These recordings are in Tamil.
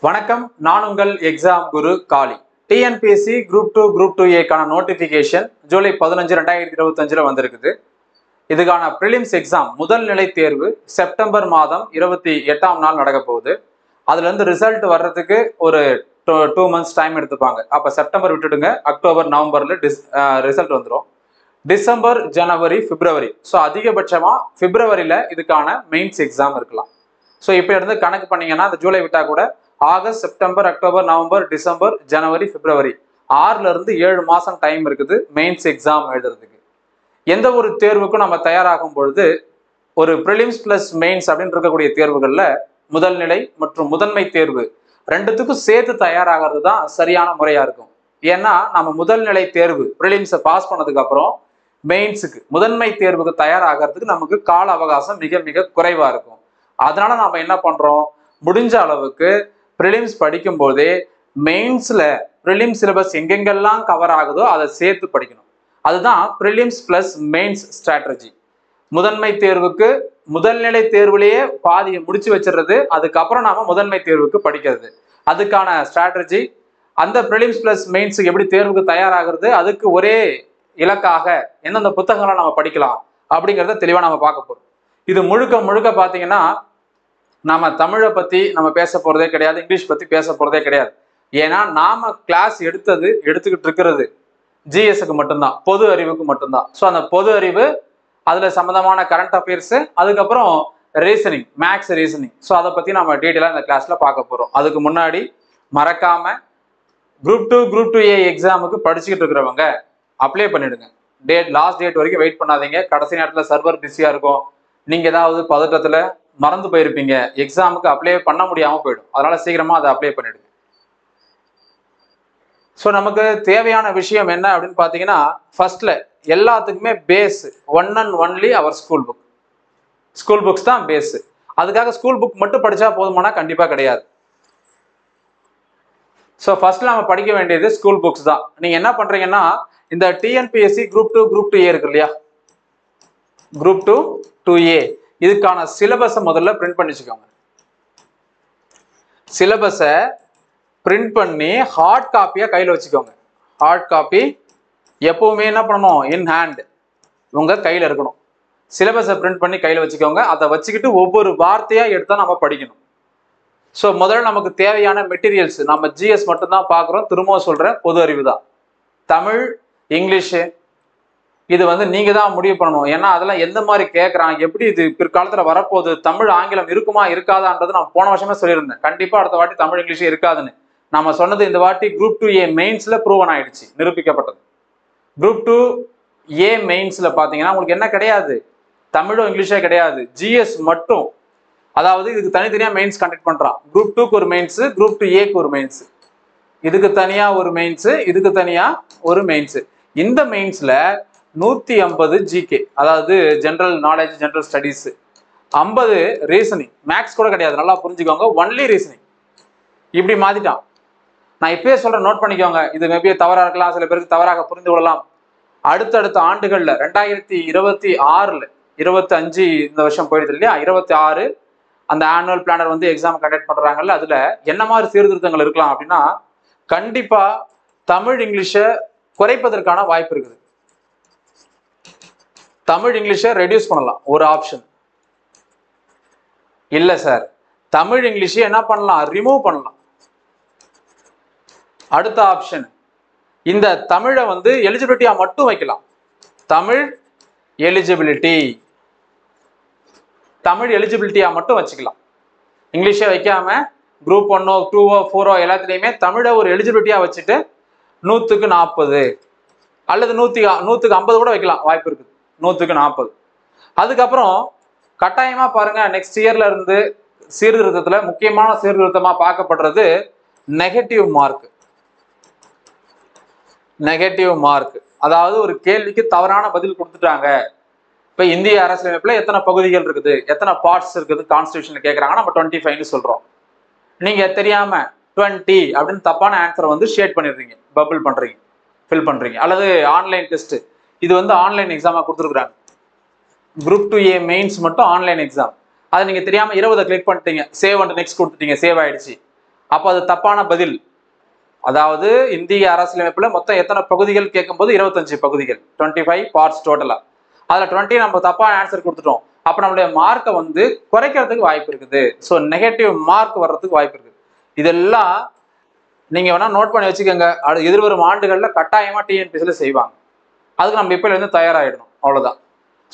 வணக்கம், நான் உங்கள் எக்ஸாம் குரு காளி. டிஎன்பிஎஸ்சி குரூப் 2 குரூப் 2ஏக்கான நோட்டிபிகேஷன் ஜூலை 15 2025 வந்திருக்குது. இதுக்கான ப்ரிலிம்ஸ் எக்ஸாம் முதல் நிலை தேர்வு செப்டம்பர் மாதம் 28ஆம் நாள் நடக்க போகுது. அதுல இருந்து ரிசல்ட் வர்றதுக்கு ஒரு 2 months டைம் எடுத்துப்பாங்க. அப்ப செப்டம்பர் விட்டுடுங்க, அக்டோபர் நவம்பர்ல ரிசல்ட் வந்துடும். டிசம்பர், ஜனவரி, பிப்ரவரி, ஸோ அதிகபட்சமா பிப்ரவரியில இதுக்கான மெயின்ஸ் எக்ஸாம் இருக்கலாம். ஸோ இப்போ இருந்து கணக்கு பண்ணீங்கன்னா இந்த ஜூலை விட்டா கூட August, September, October, November, December, ஜனவரி, பிப்ரவரி 6ல இருந்து 7 மாசம் டைம் இருக்குது மெயின்ஸ் எக்ஸாம் எழுதுறதுக்கு. எந்த ஒரு தேர்வுக்கும் நம்ம தயாராகும் பொழுது ஒரு ப்ரிலிம்ஸ் பிளஸ் மெயின்ஸ் அப்படின்னு இருக்கக்கூடிய தேர்வுகள்ல முதல் நிலை மற்றும் முதன்மை தேர்வு ரெண்டுத்துக்கும் சேர்த்து தயாராகிறது தான் சரியான முறையா இருக்கும். ஏன்னா நம்ம முதல் நிலை தேர்வு ப்ரிலிம்ஸை பாஸ் பண்ணதுக்கு அப்புறம் மெயின்ஸுக்கு முதன்மை தேர்வுக்கு தயாராகிறதுக்கு நமக்கு கால அவகாசம் மிக மிக குறைவா இருக்கும். அதனால நாம என்ன பண்றோம், முடிஞ்ச அளவுக்கு ப்ரிலிம்ஸ் படிக்கும் போதே மெயின்ஸ்ல ப்ரிலிம்ஸ் சிலபஸ் எங்கெங்கெல்லாம் கவர் ஆகுதோ அதை சேர்த்து படிக்கணும். அதுதான் ப்ரிலிம்ஸ் பிளஸ் மெயின்ஸ் ஸ்ட்ராட்டஜி. முதன்மை தேர்வுக்கு முதல்நிலை தேர்வுலேயே பாதியை முடிச்சு வச்சிடுறது, அதுக்கப்புறம் நாம முதன்மை தேர்வுக்கு படிக்கிறது. அதுக்கான ஸ்ட்ராட்டஜி அந்த ப்ரிலிம்ஸ் பிளஸ் மெயின்ஸுக்கு எப்படி தேர்வுக்கு தயாராகிறது, அதுக்கு ஒரே இலக்காக எந்தெந்த புத்தகங்களை நம்ம படிக்கலாம் அப்படிங்கிறத தெளிவா நம்ம பார்க்க போறோம். இது முழுக்க முழுக்க பார்த்தீங்கன்னா நாம தமிழை பத்தி நம்ம பேச போறதே கிடையாது, இங்கிலீஷ் பத்தி பேச போறதே கிடையாது. ஏன்னா நாம கிளாஸ் எடுத்துக்கிட்டு இருக்கிறது ஜிஎஸ்க்கு மட்டும்தான், பொது அறிவுக்கு மட்டும்தான். ஸோ அந்த பொது அறிவு, அதுல சம்பந்தமான கரண்ட் அஃபேர்ஸ், அதுக்கப்புறம் ரீசனிங், மேக்ஸ் ரீசனிங். ஸோ அதை பத்தி நம்ம டீட்டெயிலாக இந்த கிளாஸ்ல பார்க்க போறோம். அதுக்கு முன்னாடி மறக்காம குரூப் 2 குரூப் 2ஏ எக்ஸாமுக்கு படிச்சுக்கிட்டு இருக்கிறவங்க அப்ளை பண்ணிடுங்க. லாஸ்ட் டேட் வரைக்கும் வெயிட் பண்ணாதீங்க. கடைசி நேரத்தில் சர்வர் பிஸியா இருக்கும், நீங்க ஏதாவது பதட்டத்துல மறந்து போயிருப்பீங்க, எக்ஸாமுக்கு அப்ளை பண்ண முடியாம போயிடும். அதனால சீக்கிரமா அதை அப்ளை பண்ணிடுங்க. ஸோ நமக்கு தேவையான விஷயம் என்ன அப்படின்னு பார்த்தீங்கன்னா, ஃபர்ஸ்ட்ல எல்லாத்துக்குமே base one and only our school book. School books தான் பேஸ். அதுக்காக ஸ்கூல் புக் மட்டும் படிச்சா போதுமானா கண்டிப்பா கிடையாது. ஸோ ஃபர்ஸ்ட்ல நம்ம படிக்க வேண்டியது ஸ்கூல் புக்ஸ் தான். நீங்க என்ன பண்றீங்கன்னா, இந்த டிஎன்பிஎஸ்சி குரூப் 2 குரூப் 2ஏ இருக்கு இல்லையா, குரூப் 2 2ஏ, இதுக்கான சிலபஸை முதல்ல பிரிண்ட் பண்ணி வச்சுக்கோங்க. சிலபஸை பிரிண்ட் பண்ணி ஹார்ட் காப்பியா கையில் வச்சுக்கோங்க. ஹார்ட் காப்பி எப்பவுமே என்ன பண்ணணும், இன் ஹேண்ட், உங்க கையில் இருக்கணும். சிலபஸை பிரிண்ட் பண்ணி கையில் வச்சுக்கோங்க. அதை வச்சுக்கிட்டு ஒவ்வொரு வார்த்தையா எடுத்தா நம்ம படிக்கணும். ஸோ முதல்ல நமக்கு தேவையான மெட்டீரியல்ஸ், நம்ம ஜிஎஸ் மட்டும்தான் பார்க்குறோம், திரும்பவும் சொல்றேன், பொது அறிவு தான். தமிழ், இங்கிலீஷு இது நீங்க தான் முடிவு பண்ணணும். ஏன்னா அதெல்லாம் எந்த மாதிரி கேட்கறான், எப்படி இது பிற்காலத்துல வரப்போகுது, தமிழ் ஆங்கிலம் இருக்குமா இருக்காதான்றது நான் போன வருஷமே சொல்லியிருந்தேன். கண்டிப்பா அடுத்த வாட்டி தமிழ் இங்கிலீஷ் இருக்காதுன்னு நம்ம சொன்னது இந்த வாட்டி குரூப் 2ஏ மெயின்ஸ்ல ப்ரூவன் ஆயிடுச்சு, நிரூபிக்கப்பட்டது. குரூப் 2ஏ மெயின்ஸ்ல பாத்தீங்கன்னா உங்களுக்கு என்ன கிடையாது, தமிழோ இங்கிலீஷே கிடையாது, ஜிஎஸ் மட்டும். அதாவது இதுக்கு தனித்தனியா மெயின்ஸ் கண்டக்ட் பண்றான். குரூப் 2க்கு ஒரு மெயின்ஸ், குரூப் 2ஏக்கு ஒரு மெயின்ஸ், இதுக்கு தனியா ஒரு மெயின்ஸ், இதுக்கு தனியா ஒரு மெயின்ஸ். இந்த மெயின்ஸ்ல 150 ஜிகே, அதாவது general knowledge, general studies, 50 reasoning, maths கூட கிடையாது, நல்லா புரிஞ்சுக்கோங்க, ஒன்லி ரீசனிங். இப்படி மாத்திட்டான். நான் இப்பயே சொல்றேன், நோட் பண்ணிக்கோங்க. இது மேபி தவறா இருக்கலாம், சில பேருக்கு தவறாக புரிந்து கொள்ளலாம். அடுத்தடுத்த ஆண்டுகள்ல 2026ல 25 இந்த வருஷம் போயிடுது இல்லையா, 26 அந்த ஆனுவல் பிளானர் எக்ஸாம் கண்டக்ட் பண்றாங்கல்ல, அதுல என்ன மாதிரி சீர்திருத்தங்கள் இருக்கலாம் அப்படின்னா, கண்டிப்பா தமிழ் இங்கிலீஷை குறைப்பதற்கான வாய்ப்பு இருக்குது. தமிழ் இங்கிலீஷை ரெடியூஸ் பண்ணலாம், ஒரு ஆப்ஷன். இல்ல சார், தமிழ் இங்கிலீஷை என்ன பண்ணலாம், ரிமூவ் பண்ணலாம். அடுத்த ஆப்ஷன், இந்த தமிழை எலிஜிபிலிட்டியா மட்டும் வைக்கலாம். தமிழ் எலிஜிபிலிட்டி, தமிழ் எலிஜிபிலிட்டியா மட்டும் வச்சுக்கலாம். இங்கிலீஷை வைக்காம குரூப் 1ஓ 2ஓ 4ஓ எல்லாத்துலயுமே தமிழை ஒரு எலிஜிபிலிட்டியா வச்சுட்டு 100க்கு 40 அல்லது 100க்கு 50 கூட வைக்கலாம், வாய்ப்பு இருக்குது. 100க்கு 40. அதுக்கப்புறம் கட்டாயமா பாருங்க, நெக்ஸ்ட் இயர்ல இருந்து சீர்திருத்தத்துல முக்கியமான சீர்திருத்தமா பார்க்கப்படுறது நெகட்டிவ் மார்க். நெகட்டிவ் மார்க் அதாவது ஒரு கேள்விக்கு தவறான பதில் கொடுத்துட்டாங்க. இப்ப இந்திய அரசியலமைப்புல எத்தனை பகுதிகள் இருக்குது, எத்தனை பார்ட்ஸ் இருக்குது கான்ஸ்டிடியூஷன்ல கேட்கறாங்கன்னா நம்ம 25ன்னு சொல்றோம். நீங்க தெரியாம 20 அப்படின்னு தப்பான ஆன்சரை ஷேட் பண்ணிடுறீங்க, பபிள் பண்றீங்க, ஃபில் பண்றீங்க. அல்லது ஆன்லைன் டெஸ்ட், இது ஆன்லைன் எக்ஸாமா கொடுத்துருக்காங்க. குரூப் 2ஏ மெயின்ஸ் மட்டும் ஆன்லைன் எக்ஸாம். அதை நீங்க தெரியாம 20 கிளிக் பண்ணிட்டீங்க, சேவ் அண்ட் நெக்ஸ்ட் கொடுத்துட்டீங்க, சேவ் ஆயிடுச்சு. அப்போ அது தப்பான பதில். அதாவது இந்திய அரசியலமைப்புல மொத்தம் எத்தனை பகுதிகள் கேட்கும்போது 25 பகுதிகள், 25 பார்ட்ஸ் டோட்டலா. அதுல 20 நம்ம தப்பான ஆன்சர் கொடுத்துட்டோம். அப்ப நம்மளுடைய மார்க்கை வந்து குறைக்கிறதுக்கு வாய்ப்பு இருக்குது. ஸோ நெகட்டிவ் மார்க் வர்றதுக்கு வாய்ப்பு இருக்குது. இதெல்லாம் நீங்க வேணா நோட் பண்ணி வச்சுக்கோங்க. எதிர்வரும் ஆண்டுகள்ல கட்டாயமா டிஎன்பிஎஸ்சில செய்வாங்க. அதுக்கு நம்ம இப்ப இருந்து தயாராகிடணும், அவ்வளவுதான்.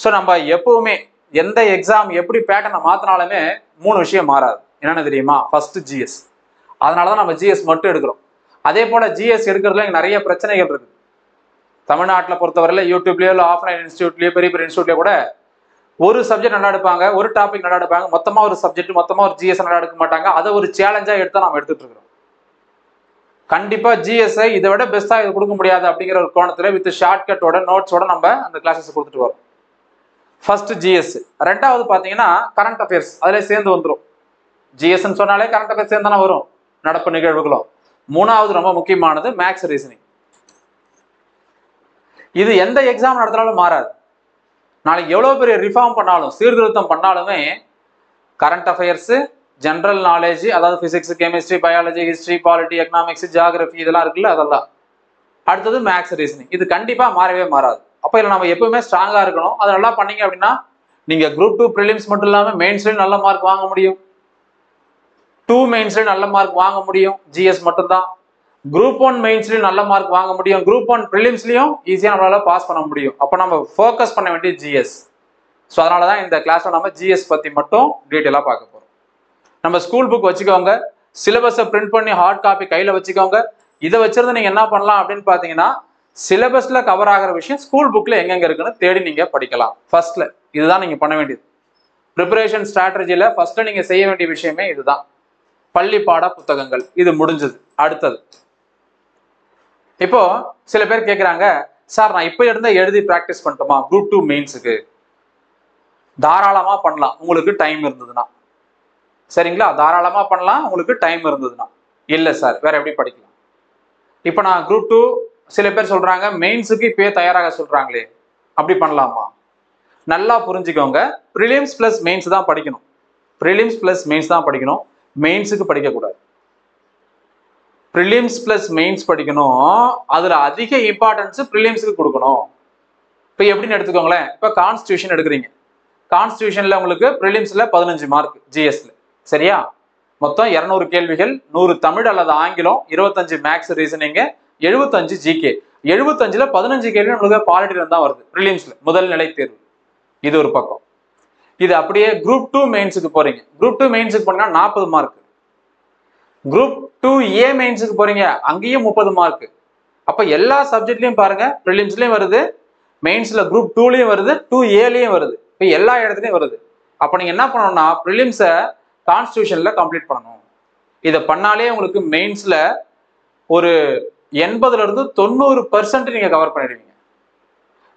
ஸோ நம்ம எப்பவுமே எந்த எக்ஸாம் எப்படி பேட்டர்னை மாத்தினாலுமே 3 விஷயம் மாறாது. என்னன்னு தெரியுமா? First GS. அதனாலதான் நம்ம ஜிஎஸ் மட்டும் எடுக்கிறோம். அதே போல ஜிஎஸ் எடுக்கிறதுல நிறைய பிரச்சனைகள் இருக்கு. தமிழ்நாட்டில் பொறுத்தவரையில யூடியூப்லயோ இல்லை ஆஃப்லைன் இன்ஸ்டியூட்லயோ பெரிய பெரிய இன்ஸ்டியூட்லயோ கூட ஒரு சப்ஜெக்ட் நல்லா எடுப்பாங்க, ஒரு டாபிக் நல்லா எடுப்பாங்க, மொத்தமா ஒரு சப்ஜெக்ட் மொத்தமா ஒரு ஜிஎஸ் நல்லா எடுக்க மாட்டாங்க. அதை ஒரு சேலஞ்சா எடுத்தா நம்ம எடுத்துட்டு இருக்கிறோம். கண்டிப்பா ஜிஎஸ்ஐ இதை விட பெஸ்டா இது கொடுக்க முடியாது அப்படிங்கிற ஒரு கோணத்துல வித் ஷார்ட்கட்டோட நோட்ஸோட நம்ம அந்த கிளாஸஸ் கொடுத்துட்டு வரோம். First GS. ரெண்டாவது பாத்தீங்கன்னா கரண்ட் அஃபேர்ஸ் அதுல சேர்ந்து வந்துடும். ஜிஎஸ்ன்னு சொன்னாலே கரண்ட் அஃபேர்ஸ் சேர்ந்து தானே வரும், நடப்பு நிகழ்வுகளும். மூணாவது ரொம்ப முக்கியமானது மேக்ஸ் ரீசனிங். இது எந்த எக்ஸாம் நடத்தினாலும் மாறாது. நாளைக்கு எவ்வளவு பெரிய ரிஃபார்ம் பண்ணாலும், சீர்திருத்தம் பண்ணாலுமே கரண்ட் அஃபேர்ஸ், ஜென்ரல் நாலேஜ், அதாவது physics, chemistry, biology, history, polity, economics, geography இதெல்லாம் இருக்குல்ல, அதெல்லாம். அடுத்தது மேக்ஸ் ரீசனிங். இது கண்டிப்பா மாறவே மாறாது. அப்ப இதுல நம்ம எப்பவுமே ஸ்ட்ராங்கா இருக்கணும். அது நல்லா பண்ணீங்க அப்படின்னா நீங்க குரூப் 2 ப்ரிலிம்ஸ் மட்டும் இல்லாம மெயின்ஸ்லயும் நல்ல மார்க் வாங்க முடியும். 2 மெயின்ஸ்லயும் நல்ல மார்க் வாங்க முடியும். ஜிஎஸ் மட்டும் தான். குரூப் 1 மெயின்ஸ்லயும் நல்ல மார்க் வாங்க முடியும். குரூப் 1 ப்ரிலிம்ஸ்லயும் ஈஸியா நம்மளால பாஸ் பண்ண முடியும். அப்ப நம்ம ஃபோக்கஸ் பண்ண வேண்டிய ஜிஎஸ். ஸோ அதனாலதான் இந்த கிளாஸ்ல நம்ம ஜிஎஸ் பத்தி மட்டும் டீட்டெயிலா பார்க்க போறோம். நம்ம ஸ்கூல் புக் வச்சுக்கோங்க, சிலபஸை பிரிண்ட் பண்ணி ஹார்ட் காப்பி கையில வச்சுக்கோங்க. இதை வச்சிருந்து நீங்க என்ன பண்ணலாம் அப்படின்னு பாத்தீங்கன்னா, சிலபஸ்ல கவர் ஆகிற விஷயம் ஸ்கூல் புக்ல எங்கெங்க இருக்குன்னு தேடி நீங்க படிக்கலாம். ஃபர்ஸ்ட்ல இதுதான் நீங்க பண்ண வேண்டியது. ப்ரிப்பரேஷன் ஸ்ட்ராட்டஜில ஃபர்ஸ்ட்ல நீங்க செய்ய வேண்டிய விஷயமே இதுதான். பள்ளி பாட புத்தகங்கள் இது முடிஞ்சது. அடுத்தது இப்போ சில பேர் கேட்குறாங்க, சார் நான் இப்போ இருந்தே எழுதி ப்ராக்டிஸ் பண்ணட்டுமா குரூப் 2 மெயின்ஸுக்கு? தாராளமா பண்ணலாம் உங்களுக்கு டைம் இருந்ததுன்னா. சரிங்களா? தாராளமா பண்ணலாம் உங்களுக்கு டைம் இருந்ததுன்னா. இல்லை சார் வேற எப்படி படிக்கலாம்? இப்போ நான் குரூப் 2 சில பேர் சொல்றாங்க மெயின்ஸுக்கு இப்பயே தயாராக சொல்றாங்களே, அப்படி பண்ணலாமா? நல்லா புரிஞ்சுக்கோங்க, ப்ரிலிம்ஸ் பிளஸ் மெயின்ஸ் தான் படிக்கணும். ப்ரிலிம்ஸ் பிளஸ் மெயின்ஸ் தான் படிக்கணும், மெயின்ஸுக்கு படிக்கக்கூடாது. ப்ரிலிம்ஸ் பிளஸ் மெயின்ஸ் படிக்கணும். அதுல அதிக இம்பார்ட்டன்ஸ் ப்ரிலிம்ஸுக்கு கொடுக்கணும். இப்போ எப்படின்னு எடுத்துக்கோங்களேன், இப்போ கான்ஸ்டியூஷன் எடுக்கிறீங்க. கான்ஸ்டியூஷன்ல உங்களுக்கு ப்ரிலிம்ஸ்ல 15 மார்க், ஜிஎஸ்ல சரியா? மொத்தம் 200 கேள்விகள், 100 தமிழ் அல்லது ஆங்கிலம், 25 மேக்ஸ் ரீசனிங், 75 ஜிகே. 75ல 15 கேள்வி நம்மளுக்கு பாலிட்டில தான் வருது ப்ரிலிம்ஸ்ல, முதல் நிலை தேர்வு. இது ஒரு பக்கம். இது அப்படியே குரூப் 2 மெயின்ஸுக்கு போறீங்க. குரூப் 2 மெயின்ஸுக்கு போனீங்கன்னா 40 மார்க். குரூப் 2A மெயின்ஸுக்கு போறீங்க, அங்கேயும் 30 மார்க். அப்ப எல்லா சப்ஜெக்ட்லயும் பாருங்க, ப்ரிலிம்ஸ்லயும் வருது, மெயின்ஸ்ல குரூப் 2லயும் வருது, 2Aலயும் வருது. இப்போ எல்லா இடத்துலயும் வருது. அப்ப நீங்க என்ன பண்ணணும்னா ப்ரிலிம்ஸை கான்ஸ்டியூஷன்ல கம்ப்ளீட் பண்ணணும். இதை பண்ணாலே உங்களுக்கு மெயின்ஸ்ல ஒரு 80ல இருந்து 90% நீங்க கவர் பண்ணிடுவீங்க.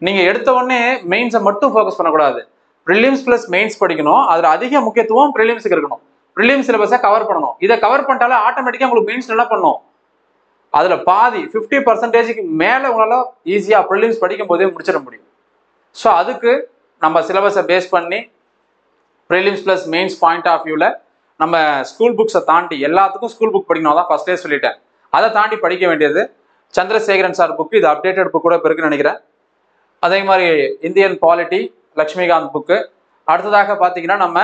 நீங்க எடுத்த உடனே மெயின்ஸை மட்டும் ஃபோக்கஸ் பண்ணக்கூடாது. ப்ரிலிம்ஸ் பிளஸ் மெயின்ஸ் படிக்கணும். அதுல அதிக முக்கியத்துவம் ப்ரிலிம்ஸுக்கு இருக்கணும். ப்ரிலிம்ஸ் சிலபஸை கவர் பண்ணணும். இதை கவர் பண்ணிட்டாலே ஆட்டோமேட்டிக்கா உங்களுக்கு மெயின்ஸ் என்ன பண்ணும், அதுல பாதி 50% மேல உங்களால ஈஸியா ப்ரிலிம்ஸ் படிக்கும் போதே முடிச்சிட முடியும். ஸோ அதுக்கு நம்ம சிலபஸை பேஸ் பண்ணி prelims plus mains point of வியூல நம்ம ஸ்கூல் புக்ஸை தாண்டி எல்லாத்துக்கும் ஸ்கூல் புக் படிக்கணும் தான் ஃபர்ஸ்டே சொல்லிட்டேன். அதை தாண்டி படிக்க வேண்டியது சந்திரசேகரன் சார் புக்கு. இது அப்டேட்டட் புக் கூட இருக்குன்னு நினைக்கிறேன். அதே மாதிரி இந்தியன் பாலிட்டி லட்சுமிகாந்த் புக்கு. அடுத்ததாக பார்த்தீங்கன்னா நம்ம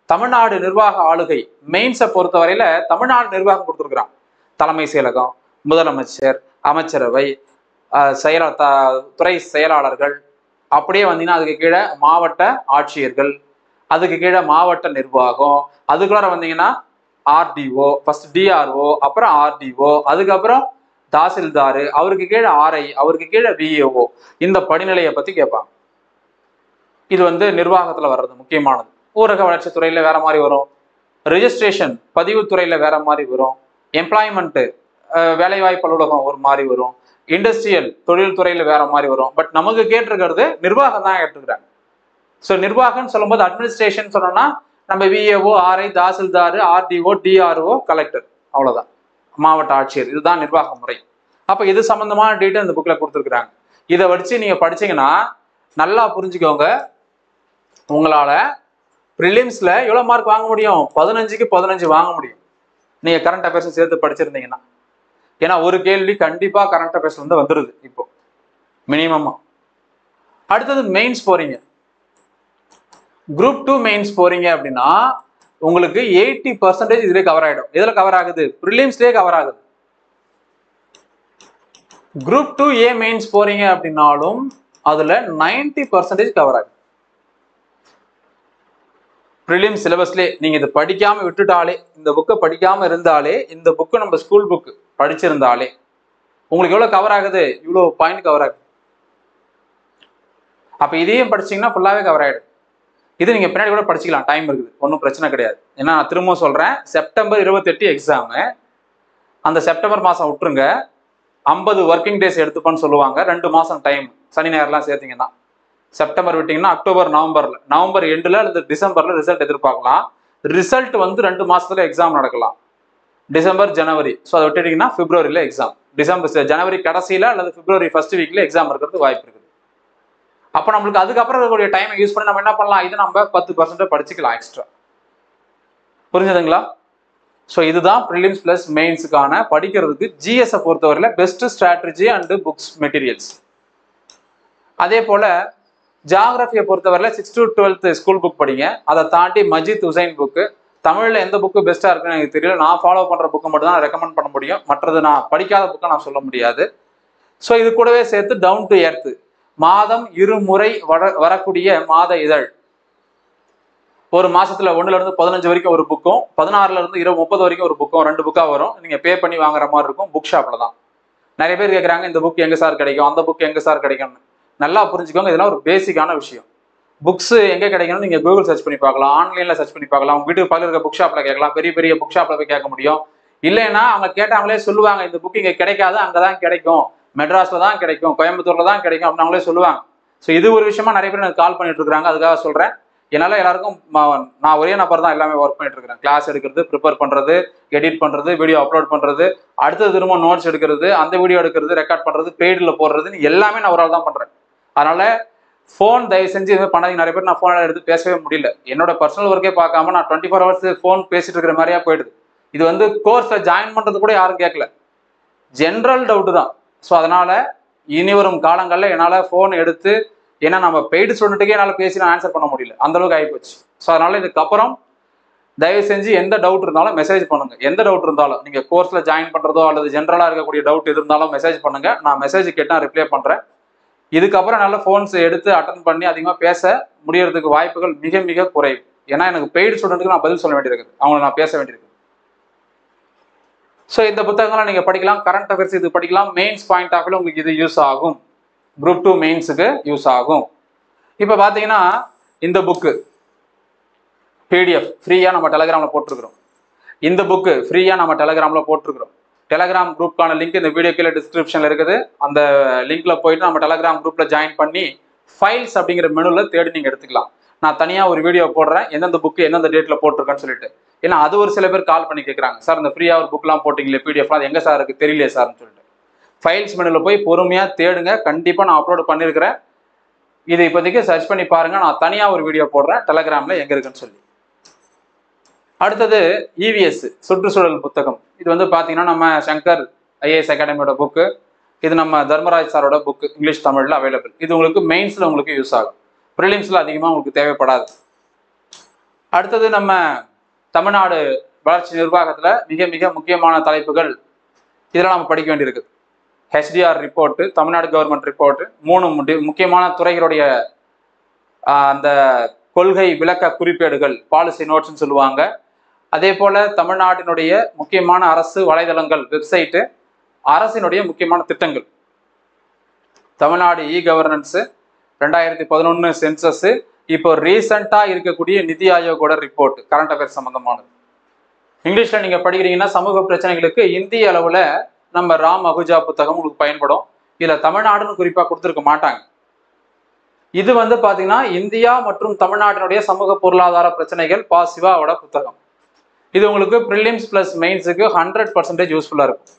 தமிழ்நாடு நிர்வாக ஆளுகை மெயின்ஸை பொறுத்தவரையில தமிழ்நாடு நிர்வாகம் கொடுத்துருக்குறான். தலைமை செயலகம், முதலமைச்சர், அமைச்சரவை, துறை செயலாளர்கள், அப்படியே வந்தீங்கன்னா அதுக்கு கீழே மாவட்ட ஆட்சியர்கள், அதுக்கு கீழே மாவட்ட நிர்வாகம், அதுக்குள்ளார வந்தீங்கன்னா ஆர்டிஓ, ஃபர்ஸ்ட் டிஆர்ஓ, அப்புறம் ஆர்டிஓ, அதுக்கப்புறம் தாசில்தார், அவருக்கு கீழே ஆர்ஐ, அவருக்கு கீழே விஏஓ. இந்த படிநிலையை பத்தி கேட்பாங்க. இது வந்து நிர்வாகத்துல வர்றது முக்கியமானது. ஊரக வளர்ச்சித்துறையில வேற மாதிரி வரும், ரெஜிஸ்ட்ரேஷன் பதிவுத்துறையில வேற மாதிரி வரும், எம்ப்ளாய்மெண்ட் வேலைவாய்ப்பு அலுவலகம் ஒரு மாதிரி வரும், இண்டஸ்ட்ரியல் தொழில்துறையில வேற மாதிரி வரும். பட் நமக்கு கேட்டிருக்கிறது நிர்வாகம் தான் கேட்டிருக்கிறாங்க. ஸோ நிர்வாகம்னு சொல்லும்போது அட்மினிஸ்ட்ரேஷன் சொன்னோம்னா நம்ம VAO, RI, tahsildar, RDO, DRO, collector, அவ்வளவுதான், மாவட்ட ஆட்சியர். இதுதான் நிர்வாக முறை. அப்ப இது சம்பந்தமான டீட்டெயில் இந்த புக்ல கொடுத்துருக்குறாங்க. இதை வச்சு நீங்க படிச்சீங்கன்னா நல்லா புரிஞ்சுக்கோங்க, உங்களால ப்ரிலிம்ஸ்ல எவ்வளவு மார்க் வாங்க முடியும்? 15க்கு 15 வாங்க முடியும். நீங்க கரண்ட் அஃபேர்ஸ் சேர்த்து படிச்சிருந்தீங்கன்னா. ஏன்னா ஒரு கேள்வி கண்டிப்பா கரண்ட் அஃபேர்ஸ்ல இருந்து வந்துருது இப்போ மினிமமா. அடுத்தது மெயின்ஸ் போறீங்க. குரூப் 2 மெயின்ஸ் போறீங்க அப்படின்னா உங்களுக்கு 80% இதுல கவர் ஆயிடும். எதுல கவர் ஆகுது? ப்ரிலிம்ஸ்லயே கவர் ஆகுது. குரூப் 2A மெயின்ஸ் போறீங்க அப்படின்னாலும் அதுல 90% கவர் ஆகுது. ப்ரிலிம்ஸ் சிலபஸ்லயே நீங்க இதை படிக்காம விட்டுட்டாலே, இந்த புக்கை படிக்காம இருந்தாலே, இந்த புக்கு நம்ம ஸ்கூல் புக் படிச்சிருந்தாலே உங்களுக்கு எவ்வளவு கவர் ஆகுது? இவ்வளவு பாயிண்ட் கவர் ஆகுது. அப்ப இதையும் படிச்சீங்கன்னா ஃபுல்லாவே கவர் ஆயிடும். இது நீங்க பின்னாடி கூட படிச்சுக்கலாம், டைம் இருக்குது, ஒன்றும் பிரச்சனை கிடையாது. ஏன்னா நான் திரும்பவும் சொல்றேன், செப்டம்பர் 28 எக்ஸாமு. அந்த செப்டம்பர் மாசம் விட்டுருங்க, 50 ஒர்க்கிங் டேஸ் எடுத்துப்பான்னு சொல்லுவாங்க. 2 மாசம் டைம், சனி ஞாயிறுலாம் சேர்த்தீங்கன்னா. செப்டம்பர் விட்டீங்கன்னா அக்டோபர் நவம்பர் எண்டுல அல்லது டிசம்பர்ல ரிசல்ட் எதிர்பார்க்கலாம். ரிசல்ட் வந்து 2 மாசத்துல எக்ஸாம் நடக்கலாம், டிசம்பர் ஜனவரி. ஸோ அதை விட்டுட்டீங்கன்னா பிப்ரவரியில எக்ஸாம், ஜனவரி கடைசியில அல்லது பிப்ரவரி ஃபர்ஸ்ட் வீக்ல எக்ஸாம் இருக்கிறது வாய்ப்பு இருக்குது. அப்போ நம்மளுக்கு அதுக்கப்புறம் இருக்கக்கூடிய டைமை யூஸ் பண்ணி நம்ம என்ன பண்ணலாம்? இது நம்ம 10% படிச்சுக்கலாம் எக்ஸ்ட்ரா. புரிஞ்சதுங்களா? ஸோ இதுதான் ப்ரிலிம்ஸ் பிளஸ் மெயின்ஸுக்கான படிக்கிறதுக்கு ஜிஎஸ் பொறுத்தவரையில best strategy and books materials. அதே போல ஜியாகிரபியை பொறுத்தவரையில 6 to 12th ஸ்கூல் புக் படிங்க. அதை தாண்டி மஜித் ஹுசைன் புக்கு, தமிழ்ல எந்த புக்கு பெஸ்டா இருக்குன்னு எனக்கு தெரியல. நான் ஃபாலோ பண்ற புக்கை மட்டும் தான் ரெக்கமெண்ட் பண்ண முடியும், மற்றது நான் படிக்காத புக்கை நான் சொல்ல முடியாது. ஸோ இது கூடவே சேர்த்து டவுன் டு எர்த், மாதம் 2 முறை வரக்கூடிய மாத இதழ். ஒரு மாசத்துல 1ல இருந்து 15 வரைக்கும் ஒரு புக்கும், 16ல இருந்து 30 வரைக்கும் ஒரு புக்கும், 2 புக்கா வரும். நீங்க பே பண்ணி வாங்குற மாதிரி இருக்கும். புக் ஷாப்ல தான். நிறைய பேர் கேட்குறாங்க, இந்த புக் எங்க சார் கிடைக்கும், அந்த புக் எங்க சார் கிடைக்கும்னு. நல்லா புரிஞ்சுக்கோங்க, இதெல்லாம் ஒரு பேசிக்கான விஷயம். புக்ஸ் எங்க கிடைக்கணும் நீங்க கூகுள் சர்ச் பண்ணி பார்க்கலாம், ஆன்லைன்ல சர்ச் பண்ணி பார்க்கலாம், வீட்டுக்கு பக்கத்துல இருக்க புக் ஷாப்ல கேட்கலாம், பெரிய பெரிய புக் ஷாப்ல போய் கேட்க முடியும். இல்லைன்னா அவங்க கேட்டாங்களே சொல்லுவாங்க, இந்த புக் இங்க கிடைக்காது, அங்கதான் கிடைக்கும், மெட்ராஸ்ல தான் கிடைக்கும், கோயம்புத்தூர்ல தான் கிடைக்கும் அப்படின்னு அவங்களே சொல்லுவாங்க. ஸோ இது ஒரு விஷயமா நிறைய பேர் எனக்கு கால் பண்ணிட்டு இருக்காங்க. அதுக்காக சொல்றேன், என்னால எல்லாருக்கும் நான் ஒரே நபர் தான் எல்லாமே ஒர்க் பண்ணிட்டு இருக்கிறேன். கிளாஸ் எடுக்கிறது, ப்ரிப்பேர் பண்றது, எடிட் பண்றது, வீடியோ அப்லோட் பண்றது, அடுத்தது திரும்ப நோட்ஸ் எடுக்கிறது, அந்த வீடியோ எடுக்கிறது, ரெக்கார்ட் பண்றது, பெய்டில் போடுறதுன்னு எல்லாமே நான் ஒரு ஆள் தான் பண்றேன். அதனால ஃபோன் தயவு செஞ்சு எதுவும் பண்ணாதீங்க. நிறைய பேர் நான் ஃபோன் எடுத்து பேசவே முடியல. என்னோட பர்சனல் ஒர்க்கே பார்க்காம நான் 24 hours ஃபோன் பேசிட்டு இருக்கிற மாதிரியா போயிடுது. இது வந்து கோர்ஸ்ல ஜாயின் பண்றது கூட யாரும் கேட்கல, ஜென்ரல் டவுட் தான். ஸோ அதனால இனி வரும் காலங்களில் என்னால் ஃபோன் எடுத்து, ஏன்னா நம்ம பெய்டு ஸ்டூடெண்ட்டுக்கே என்னால் பேசி நான் ஆன்சர் பண்ண முடியல, அந்த அளவுக்கு ஆகிப்போச்சு. ஸோ அதனால இதுக்கப்புறம் தயவு செஞ்சு எந்த டவுட் இருந்தாலும் மெசேஜ் பண்ணுங்க. எந்த டவுட் இருந்தாலும் நீங்க கோர்ஸ்ல ஜாயின் பண்றதோ அல்லது ஜென்ரலா இருக்கக்கூடிய டவுட் எது இருந்தாலும் மெசேஜ் பண்ணுங்க. நான் மெசேஜ் கேட்டா ரிப்ளை பண்றேன். இதுக்கப்புறம் நல்ல ஃபோன்ஸ் எடுத்து அட்டன் பண்ணி அதிகமாக பேச முடியறதுக்கு வாய்ப்புகள் மிக மிக குறைவு. ஏன்னா எனக்கு பெய்டு ஸ்டூடெண்ட்டுக்கு நான் பதில் சொல்ல வேண்டியிருக்குது, அவங்களை நான் பேச வேண்டியிருக்கு. ஸோ இந்த புத்தகங்கள்லாம் நீங்க படிக்கலாம். கரண்ட் அஃபேர்ஸ் இது படிக்கலாம். மெயின்ஸ் பாயிண்ட் ஆஃப் வியூல உங்களுக்கு இது யூஸ் ஆகும். குரூப் 2 மெயின்ஸுக்கு யூஸ் ஆகும். இப்போ பார்த்தீங்கன்னா இந்த புக்கு பிடிஎஃப் ஃப்ரீயா நம்ம டெலகிராம்ல போட்டிருக்கிறோம். இந்த புக்கு ஃப்ரீயா நம்ம டெலகிராம்ல போட்டிருக்கிறோம். டெலகிராம் குரூப்கான லிங்க் இந்த வீடியோ கீழே டிஸ்கிரிப்ஷன்ல இருக்குது. அந்த லிங்க்ல போயிட்டு நம்ம டெலகிராம் குரூப்ல ஜாயின் பண்ணி ஃபைல்ஸ் அப்படிங்கிற மெனுல தேடி நீங்க எடுத்துக்கலாம். நான் தனியா ஒரு வீடியோ போடுறேன், எந்தெந்த புக்கு எந்தெந்த டேட்ல போட்டிருக்கேன்னு சொல்லிட்டு. ஏன்னா அது ஒரு சில பேர் கால் பண்ணி கேட்குறாங்க, சார் இந்த ஃப்ரீயா ஒரு புக்லாம் போட்டிங்களே பிடிஎஃப்லாம், அது எங்க சார் இருக்கு தெரியலையே சார்னு சொல்லிட்டு. ஃபைல்ஸ் மெனுல போய் பொறுமையா தேடுங்க, கண்டிப்பா நான் அப்லோட் பண்ணியிருக்கிறேன். இதை இப்போதைக்கு சர்ச் பண்ணி பாருங்க. நான் தனியா ஒரு வீடியோ போடுறேன் டெலகிராம்ல எங்க இருக்குன்னு சொல்லி. அடுத்தது இவிஎஸ் சுற்றுச்சூழல் புத்தகம். இது வந்து பாத்தீங்கன்னா நம்ம சங்கர் ஐஏஎஸ் அகாடமியோட புக்கு. இது நம்ம தர்மராஜ் சாரோட புக்கு, இங்கிலீஷ் தமிழ்ல அவைலபிள். இது உங்களுக்கு மெயின்ஸ்ல உங்களுக்கு யூஸ் ஆகும், ப்ரிலிம்ஸ்ல அதிகமாக உங்களுக்கு தேவைப்படாது. அடுத்தது நம்ம தமிழ்நாடு வளர்ச்சி நிர்வாகத்துல மிக மிக முக்கியமான தலைப்புகள் இதெல்லாம் நம்ம படிக்க வேண்டியிருக்கு. HDR report, Tamil Nadu government report, 3 முக்கியமான துறைகளுடைய அந்த கொள்கை விளக்க குறிப்பேடுகள், பாலிசி நோட்ஸ்ன்னு சொல்லுவாங்க. அதே போல தமிழ்நாட்டினுடைய முக்கியமான அரசு வலைதளங்கள், வெப்சைட்டு, அரசினுடைய முக்கியமான திட்டங்கள், தமிழ்நாடு இ கவர்னன்ஸ், 2011 சென்சஸ், இப்போ ரீசெண்டா இருக்கக்கூடிய நிதி ஆயோகோட ரிப்போர்ட், கரண்ட் அஃபேர்ஸ் சம்பந்தமானது. இங்கிலீஷ்ல நீங்க படிக்கிறீங்கன்னா சமூக பிரச்சனைகளுக்கு இந்திய அளவுல நம்ம ராம் அகுஜா புத்தகம் உங்களுக்கு பயன்படும். இதுல தமிழ்நாடுன்னு குறிப்பா கொடுத்துருக்க மாட்டாங்க. இது வந்து பாத்தீங்கன்னா இந்தியா மற்றும் தமிழ்நாட்டினுடைய சமூக பொருளாதார பிரச்சனைகள் பாசிவாவோட புத்தகம். இது உங்களுக்கு ப்ரிலிம்ஸ் பிளஸ் மெயின்ஸுக்கு 100% யூஸ்ஃபுல்லா இருக்கும்.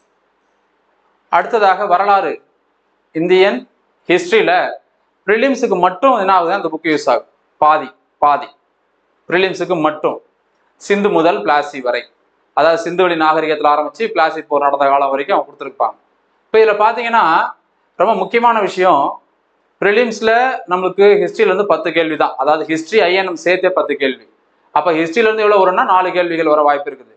அடுத்ததாக வரலாறு, இந்தியன் ஹிஸ்டரியில ப்ரிலிம்ஸுக்கு மட்டும் என்ன ஆகுது, அந்த புக் யூஸ் ஆகும். பாதி ப்ரிலிம்ஸுக்கு மட்டும், சிந்து முதல் பிளாசி வரை. அதாவது சிந்துவெளி நாகரிகத்தில் ஆரம்பிச்சு பிளாஸ்டிக் போர் நடந்த காலம் வரைக்கும் அவங்க கொடுத்துருப்பாங்க. இப்போ இதில் பார்த்தீங்கன்னா ரொம்ப முக்கியமான விஷயம், ப்ரிலிம்ஸில் நம்மளுக்கு ஹிஸ்ட்ரியிலேருந்து 10 கேள்வி தான். அதாவது ஹிஸ்ட்ரி ஐஎன்எம் சேர்த்தே 10 கேள்வி. அப்போ ஹிஸ்ட்ரியிலேருந்து எவ்வளோ வரும்னா 4 கேள்விகள் வர வாய்ப்பு இருக்குது.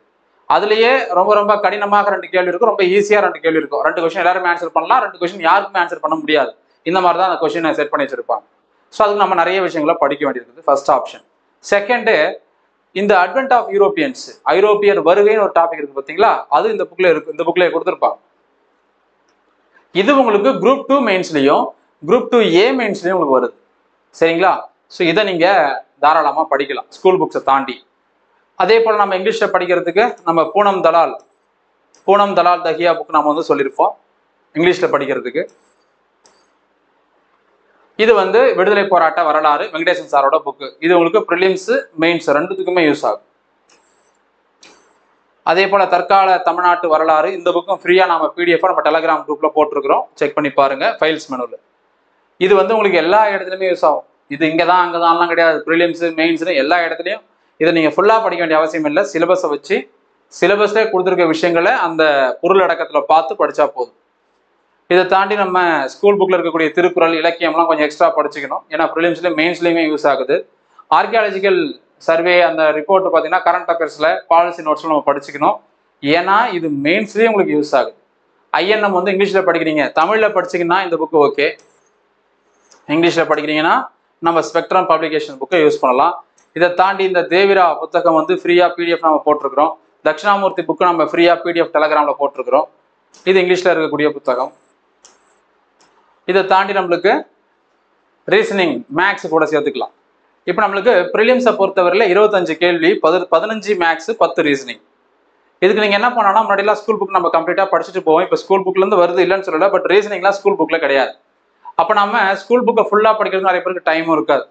அதுலேயே ரொம்ப ரொம்ப கடினமாக 2 கேள்வி இருக்கும், ரொம்ப ஈஸியாக 2 கேள்வி இருக்கும். 2 கொஸ்டின் எல்லாருமே ஆன்சர் பண்ணலாம், 2 கொஸ்டின் யாருக்குமே ஆன்சர் பண்ண முடியாது. இந்த மாதிரி தான் அந்த கொஸ்டினை செட் பண்ணி வச்சிருப்பாங்க. ஸோ அதுக்கு நம்ம நிறைய விஷயங்களை படிக்க வேண்டியிருக்குது. First option. செகண்டு, இந்த அட்வென்ட் ஆஃப் யூரோப்பியன்ஸ், ஐரோப்பியர் வருகைன்னு ஒரு டாபிக் இருக்கு பார்த்தீங்களா, அது இந்த புக்ல இருக்கு, இந்த புக்ல கொடுத்துருப்பாங்க. இது உங்களுக்கு குரூப் 2 மெயின்ஸ்லையும் குரூப் 2A மெயின்ஸ்லையும் உங்களுக்கு வருது. சரிங்களா? ஸோ இதை நீங்க தாராளமாக படிக்கலாம் ஸ்கூல் புக்ஸை தாண்டி. அதே போல் நம்ம இங்கிலீஷில் படிக்கிறதுக்கு நம்ம பூனம் தலால் தஹியா புக் நம்ம வந்து சொல்லியிருப்போம் இங்கிலீஷில் படிக்கிறதுக்கு. இது வந்து விடுதலை போராட்ட வரலாறு, வெங்கடேசன் சாரோட புக்கு. இது உங்களுக்கு ப்ரிலிம்ஸ் மெயின்ஸ் ரெண்டுத்துக்குமே யூஸ் ஆகும். அதே போல தற்கால தமிழ்நாட்டு வரலாறு, இந்த புக்கும் ஃப்ரீயா நம்ம பிடிஎஃப் நம்ம டெலகிராம் குரூப்ல போட்டிருக்கிறோம், செக் பண்ணி பாருங்க ஃபைல்ஸ் மெனுல. இது வந்து உங்களுக்கு எல்லா இடத்துலையுமே யூஸ் ஆகும். இது இங்கே தான் அங்கே தான்லாம் கிடையாது. ப்ரிலிம்ஸ் மெயின்ஸ்னு எல்லா இடத்துலையும் இதை நீங்கள் ஃபுல்லாக படிக்க வேண்டிய அவசியம் இல்லை. சிலபஸை வச்சு சிலபஸ்லேயே கொடுத்துருக்க விஷயங்களை அந்த பொருள் அடக்கத்தில் பார்த்து படித்தா போதும். இதை தாண்டி நம்ம ஸ்கூல் புக்கில் இருக்கக்கூடிய திருக்குறள், இலக்கியம்லாம் கொஞ்சம் எக்ஸ்ட்ரா படிச்சுக்கணும். ஏன்னா ப்ரிலிம்ஸ்லேயும் மெயின்ஸ்லேயுமே யூஸ் ஆகுது. ஆர்கியாலஜிக்கல் சர்வே அந்த ரிப்போர்ட் பார்த்தீங்கன்னா கரண்ட் அஃபேர்ஸில் பாலிசி நோட்ஸில் நம்ம படிச்சுக்கணும். ஏன்னா இது மெயின்ஸ்லேயும் உங்களுக்கு யூஸ் ஆகுது. ஐஎன்எம் வந்து இங்கிலீஷில் படிக்கிறீங்க, தமிழில் படிச்சிங்கன்னா இந்த புக்கு ஓகே. இங்கிலீஷில் படிக்கிறீங்கன்னா நம்ம ஸ்பெக்ட்ரம் பப்ளிகேஷன் புக்கை யூஸ் பண்ணலாம். இதை தாண்டி இந்த தேவிரா புத்தகம் வந்து ஃப்ரீயாக பிடிஎஃப் நம்ம போட்டிருக்கிறோம். தட்சிணாமூர்த்தி புக்கு நம்ம ஃப்ரீயாக பிடிஎஃப் டெலகிராமில் போட்டிருக்கிறோம். இது இங்கிலீஷில் இருக்கக்கூடிய புத்தகம். இதை தாண்டி நம்மளுக்கு ரீசனிங், மேக்ஸ் கூட சேர்த்துக்கலாம். இப்போ நம்மளுக்கு ப்ரிலிம்ஸை பொறுத்தவரையில் 25 கேள்வி, 15 மேக்ஸ், 10 ரீசனிங். இதுக்கு நீங்கள் என்ன பண்ணலாம், முன்னாடிலாம் ஸ்கூல் புக் நம்ம கம்ப்ளீட்டாக படிச்சுட்டு போவோம். இப்போ ஸ்கூல் புக்லேருந்து வருது இல்லைன்னு சொல்லலை, பட் ரீசனிங்லாம் ஸ்கூல் புக்கில் கிடையாது. அப்போ நம்ம ஸ்கூல் புக்கை ஃபுல்லாக படிக்கிறது நிறைய பேருக்கு டைமும் இருக்காது.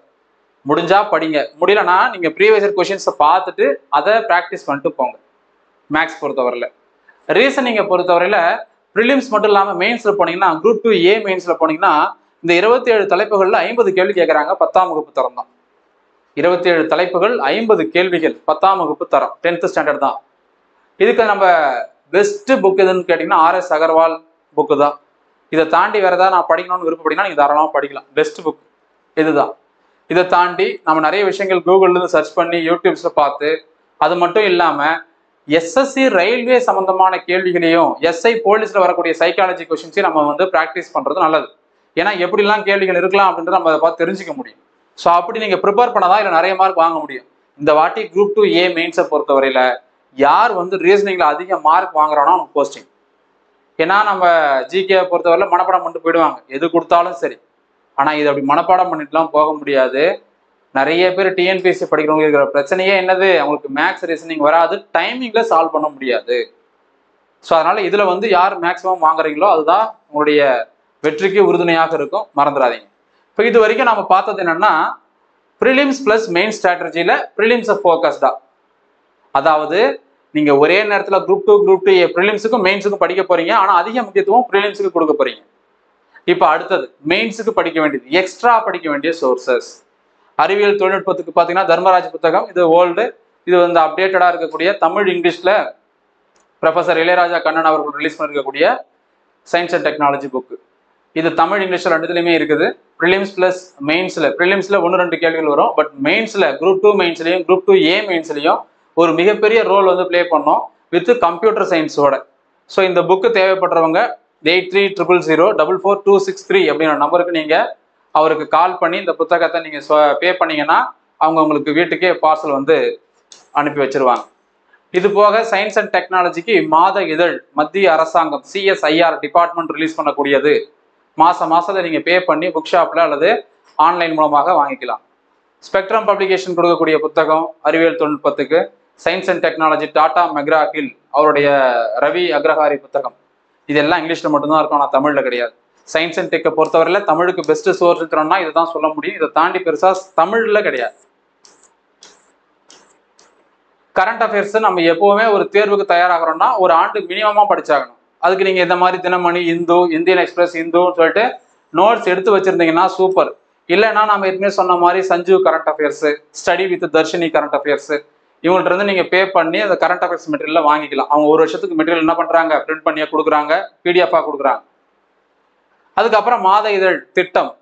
முடிஞ்சா படிங்க, முடியலன்னா நீங்கள் ப்ரீவியஸ் இயர் கொஷின்ஸை பார்த்துட்டு அதை ப்ராக்டிஸ் பண்ணிட்டு போங்க. மேக்ஸ் பொறுத்தவரையில். ரீசனிங்கை பொறுத்தவரையில் ப்ரிலிம்ஸ் மட்டும் இல்லாமல் மெயின்ஸில் போனீங்கன்னா, குரூப் 2A மெயின்ஸில் போனீங்கன்னா இந்த 27 தலைப்புகளில் 50 கேள்வி கேட்குறாங்க. 10ஆம் வகுப்பு தரம் தான். 27 தலைப்புகள், 50 கேள்விகள், 10ஆம் வகுப்பு தரம், 10th ஸ்டாண்டர்ட் தான். இதுக்கு நம்ம பெஸ்ட் புக் எதுன்னு கேட்டிங்கன்னா RS அகர்வால் புக்கு தான். இதை தாண்டி வேறு ஏதாவது நான் படிக்கணும்னு விருப்பப்படினா நீங்கள் தாராளமாக படிக்கலாம். பெஸ்ட் புக் இதுதான். இதை தாண்டி நம்ம நிறைய விஷயங்கள் கூகுள்லேருந்து சர்ச் பண்ணி யூடியூப்ஸில் பார்த்து, அது மட்டும் இல்லாமல் எஸ்எஸ்சி ரயில்வே சம்பந்தமான கேள்விகளையும் எஸ்ஐ போலீஸில் வரக்கூடிய சைக்காலஜி கொஸ்டின்ஸையும் நம்ம வந்து ப்ராக்டிஸ் பண்ணுறது நல்லது. ஏன்னா எப்படிலாம் கேள்விகள் இருக்கலாம் அப்படின்றத நம்ம அதை பார்த்து தெரிஞ்சுக்க முடியும். ஸோ அப்படி நீங்கள் ப்ரிப்பேர் பண்ணதான் இல்லை நிறைய மார்க் வாங்க முடியும். இந்த வாட்டி குரூப் 2A மெயின்ஸை பொறுத்தவரையில் யார் வந்து ரீசனிங்கில் அதிக மார்க் வாங்குறானோ அவங்க போஸ்டிங். ஏன்னா நம்ம ஜிகே பொறுத்தவரையில் மனப்பாடம் பண்ணிட்டு போயிடுவாங்க எது கொடுத்தாலும் சரி. ஆனால் இது அப்படி மனப்பாடம் பண்ணிட்டுலாம் போக முடியாது. நிறைய பேர் டிஎன்பிஎஸ்சி படிக்கிறவங்க இருக்கிற பிரச்சனையே என்னது, அவங்களுக்கு மேக்ஸ் ரீசனிங் வராது, டைமிங்கில் சால்வ் பண்ண முடியாது. ஸோ அதனால் இதில் வந்து யார் மேக்ஸிமம் வாங்குறீங்களோ அதுதான் உங்களுடைய வெற்றிக்கு உறுதுணையாக இருக்கும், மறந்துடாதீங்க. இப்போ இது வரைக்கும் நம்ம பார்த்தது என்னென்னா ப்ரிலிம்ஸ் ப்ளஸ் மெயின் ஸ்ட்ராட்டஜியில் ப்ரிலிம்ஸை ஃபோக்கஸ்டா, அதாவது நீங்கள் ஒரே நேரத்தில் குரூப் 2 குரூப் 2A ப்ரிலிம்ஸுக்கும் மெயின்ஸுக்கும் படிக்க போகிறீங்க. ஆனால் அதிக முக்கியத்துவம் ப்ரிலிம்ஸுக்கு கொடுக்க போகிறீங்க. இப்போ அடுத்தது மெயின்ஸுக்கு படிக்க வேண்டியது, எக்ஸ்ட்ரா படிக்க வேண்டிய சோர்சஸ். அறிவியல் தொழில்நுட்பத்துக்கு பார்த்தீங்கன்னா தர்மராஜ் புத்தகம், இது ஓல்டு. இது வந்து அப்டேட்டடாக இருக்கக்கூடிய தமிழ் இங்கிலீஷில் ப்ரொஃபஸர் இளையராஜா கண்ணன் அவர்கள் ரிலீஸ் பண்ணியிருக்கக்கூடிய சயின்ஸ் அண்ட் டெக்னாலஜி புக்கு. இது தமிழ் இங்கிலீஷில் ரெண்டுத்துலையுமே இருக்குது. ப்ரிலிம்ஸ் ப்ளஸ் மெயின்ஸில் 1-2 கேள்விகள் வரும். பட் மெயின்ஸில் குரூப் 2 மெயின்ஸ்லையும் குரூப் 2A மெயின்ஸ்லையும் ஒரு மிகப்பெரிய ரோல் வந்து ப்ளே பண்ணோம் வித் கம்ப்யூட்டர் சயின்ஸோட. ஸோ இந்த புக்கு தேவைப்படுறவங்க 8300044263 அப்படின்ற நம்பருக்கு நீங்கள் அவருக்கு கால் பண்ணி இந்த புத்தகத்தை நீங்கள் பே பண்ணீங்கன்னா அவங்க உங்களுக்கு வீட்டுக்கே பார்சல் வந்து அனுப்பி வச்சிருவாங்க. இது போக சயின்ஸ் அண்ட் டெக்னாலஜிக்கு மாத இதழ் மத்திய அரசாங்கம் CSIR டிபார்ட்மெண்ட் ரிலீஸ் பண்ணக்கூடியது. மாதம் அதை நீங்கள் பே பண்ணி புக் ஷாப்பில் அல்லது ஆன்லைன் மூலமாக வாங்கிக்கலாம். ஸ்பெக்ட்ரம் பப்ளிகேஷன் கொடுக்கக்கூடிய புத்தகம் அறிவியல் தொழில்நுட்பத்துக்கு science and technology Tata McGraw Hill அவருடைய ரவி அக்ரஹாரி புத்தகம். இதெல்லாம் இங்கிலீஷில் மட்டும்தான் இருக்கும், ஆனால் தமிழில் கிடையாது. சயின்ஸ் அண்ட் டெக்கை பொறுத்தவரையில் தமிழுக்கு பெஸ்ட் சோர்ஸ் இருக்கிறோம்னா இதுதான் சொல்ல முடியும். இதை தாண்டி பெருசாக தமிழில் கிடையாது. கரண்ட் அஃபேர்ஸ் நம்ம எப்போவுமே ஒரு தேர்வுக்கு தயாராகிறோம்னா ஒரு ஆண்டு மினிமமாக படிச்சாகணும். அதுக்கு நீங்கள் இந்த மாதிரி தினமணி, இந்து, இந்தியன் எக்ஸ்பிரஸ், இந்துன்னு சொல்லிட்டு நோட்ஸ் எடுத்து வச்சுருந்தீங்கன்னா சூப்பர். இல்லைன்னா நம்ம ஏற்கனவே சொன்ன மாதிரி Sanjeev current affairs, study with Dharshini current affairs, இவங்கள்ட்ட இருந்து நீங்க பே பண்ணி அந்த கரண்ட் அஃபேர்ஸ் மெட்டீரியல்ல வாங்கிக்கலாம். அவங்க ஒரு வருஷத்துக்கு மெட்டீரியல் என்ன பண்றாங்க, பிரிண்ட் பண்ணியே கொடுக்குறாங்க, பிடிஎஃபா கொடுக்குறாங்க. அதுக்கப்புறம் மாத இதழ் திட்டம்,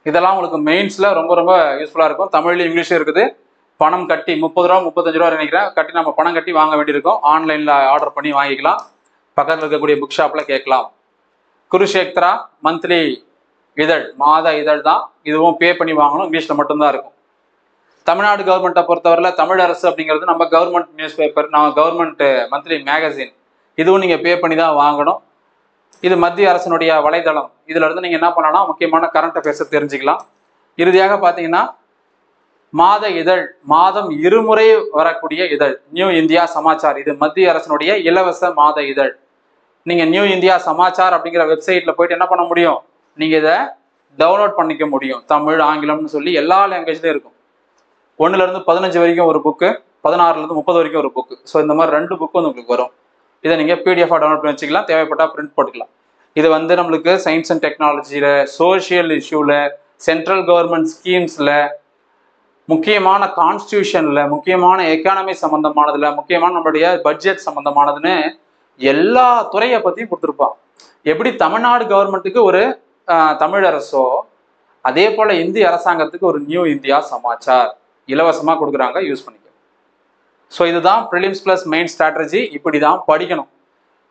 இதெல்லாம் உங்களுக்கு மெயின்ஸ்ல ரொம்ப ரொம்ப யூஸ்ஃபுல்லா இருக்கும். தமிழ்லயும் இங்கிலீஷும் இருக்குது. பணம் கட்டி 30 ரூபா 35 ரூபா நினைக்கிறேன் கட்டி நம்ம பணம் கட்டி வாங்க வேண்டியிருக்கும். ஆன்லைன்ல ஆர்டர் பண்ணி வாங்கிக்கலாம். பக்கத்தில் இருக்கக்கூடிய புக் ஷாப்ல கேட்கலாம். குருஷேத்ரா மந்த்லி இதழ், மாத இதழ் தான், இதுவும் பே பண்ணி வாங்கணும், இங்கிலீஷ்ல மட்டும்தான் இருக்கும். தமிழ்நாடு கவர்மெண்ட்டை பொறுத்தவரையில் தமிழ் அரசு அப்படிங்கிறது நம்ம கவர்மெண்ட் நியூஸ் பேப்பர், நம்ம கவர்மெண்ட் மந்த்லி மேகசின், இதுவும் நீங்க பே பண்ணி தான் வாங்கணும். இது மத்திய அரசினுடைய வலைதளம். இதுல இருந்து நீங்க என்ன பண்ணலாம், முக்கியமான கரண்ட் அஃபேர்ஸை தெரிஞ்சுக்கலாம். இறுதியாக பாத்தீங்கன்னா மாத இதழ், மாதம் இருமுறை வரக்கூடிய இதழ் நியூ இந்தியா சமாச்சார். இது மத்திய அரசினுடைய இலவச மாத இதழ். நீங்க நியூ இந்தியா சமாச்சார் அப்படிங்கிற வெப்சைட்ல போயிட்டு என்ன பண்ண முடியும், நீங்க இதை டவுன்லோட் பண்ணிக்க முடியும். தமிழ், ஆங்கிலம்னு சொல்லி எல்லா லாங்குவேஜ்லயும் இருக்கும். 1ல இருந்து 15 வரைக்கும் ஒரு புக்கு, 16ல இருந்து 30 வரைக்கும் ஒரு புக்கு. ஸோ இந்த மாதிரி 2 புக்கு வந்து உங்களுக்கு வரும். இதை நீங்க பிடிஎஃபா டவுன்லோட் பண்ணி வச்சுக்கலாம், தேவைப்பட்டா பிரிண்ட் போட்டுக்கலாம். இது வந்து நம்மளுக்கு சயின்ஸ் அண்ட் டெக்னாலஜியில, சோசியல் இஷ்யூல, சென்ட்ரல் கவர்மெண்ட் ஸ்கீம்ஸ்ல, முக்கியமான கான்ஸ்டியூஷன்ல, முக்கியமான எக்கானமி சம்பந்தமானதுல, முக்கியமான நம்மளுடைய பட்ஜெட் சம்பந்தமானதுன்னு எல்லா துறையை பத்தியும் கொடுத்துருப்பான். எப்படி தமிழ்நாடு கவர்மெண்ட்டுக்கு ஒரு தமிழ் அரசோ, அதே போல இந்திய அரசாங்கத்துக்கு ஒரு நியூ இந்தியா சமாச்சார் இலவசமா கொடுக்குறாங்க, யூஸ் பண்ணிக்க. ஸோ இதுதான் ப்ரிலிம்ஸ் பிளஸ் மெயின் ஸ்ட்ராட்டஜி. இப்படிதான் படிக்கணும்.